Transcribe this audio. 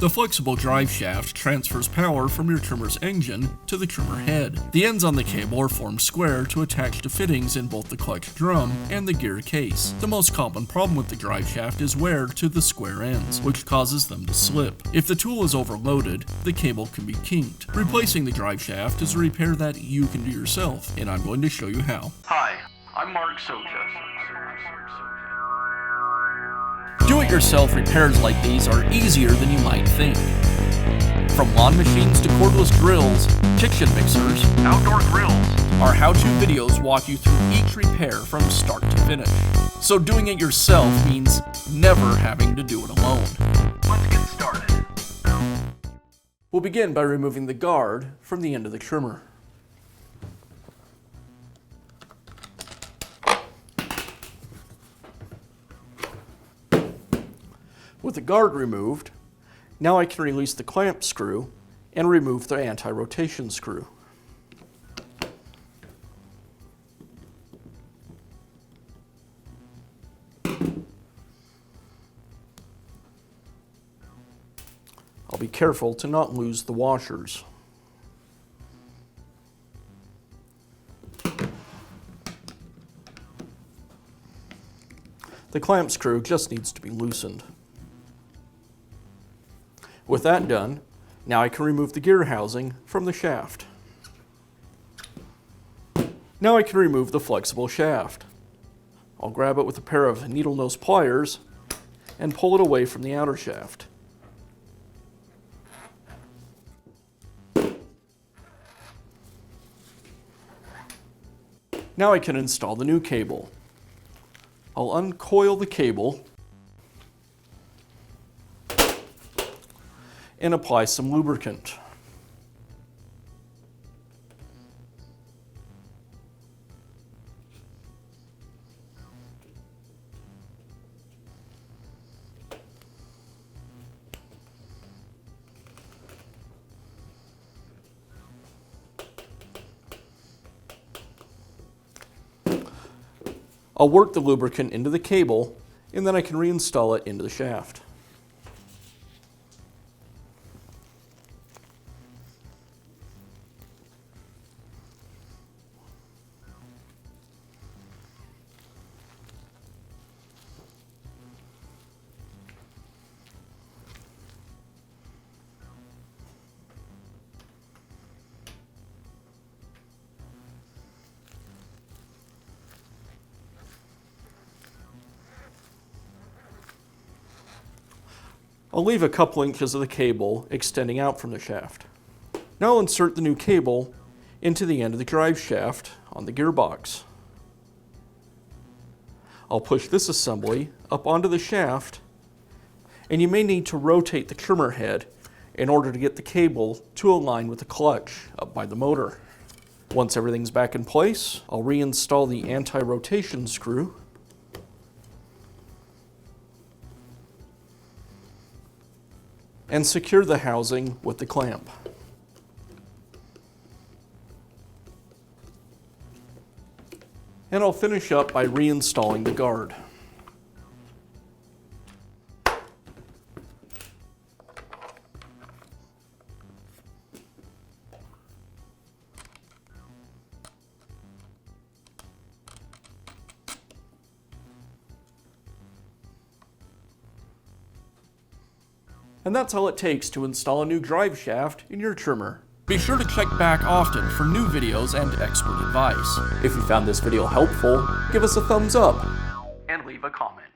The flexible drive shaft transfers power from your trimmer's engine to the trimmer head. The ends on the cable are formed square to attach to fittings in both the clutch drum and the gear case. The most common problem with the drive shaft is wear to the square ends, which causes them to slip. If the tool is overloaded, the cable can be kinked. Replacing the drive shaft is a repair that you can do yourself, and I'm going to show you how. Hi, I'm Mark Socha. Do-it-yourself repairs like these are easier than you might think. From lawn machines to cordless drills, kitchen mixers, Outdoor grills. our how-to videos walk you through each repair from start to finish. So doing it yourself means never having to do it alone. Let's get started. We'll begin by removing the guard from the end of the trimmer. With the guard removed, now I can release the clamp screw and remove the anti-rotation screw. I'll be careful to not lose the washers. The clamp screw just needs to be loosened. With that done, now I can remove the gear housing from the shaft. Now I can remove the flexible shaft. I'll grab it with a pair of needle nose pliers and pull it away from the outer shaft. Now I can install the new cable. I'll uncoil the cable and apply some lubricant. I'll work the lubricant into the cable, and then I can reinstall it into the shaft. I'll leave a couple inches of the cable extending out from the shaft. Now I'll insert the new cable into the end of the drive shaft on the gearbox. I'll push this assembly up onto the shaft, and you may need to rotate the trimmer head in order to get the cable to align with the clutch up by the motor. Once everything's back in place, I'll reinstall the anti-rotation screw and secure the housing with the clamp. And I'll finish up by reinstalling the guard. And that's all it takes to install a new drive shaft in your trimmer. Be sure to check back often for new videos and expert advice. If you found this video helpful, give us a thumbs up And leave a comment.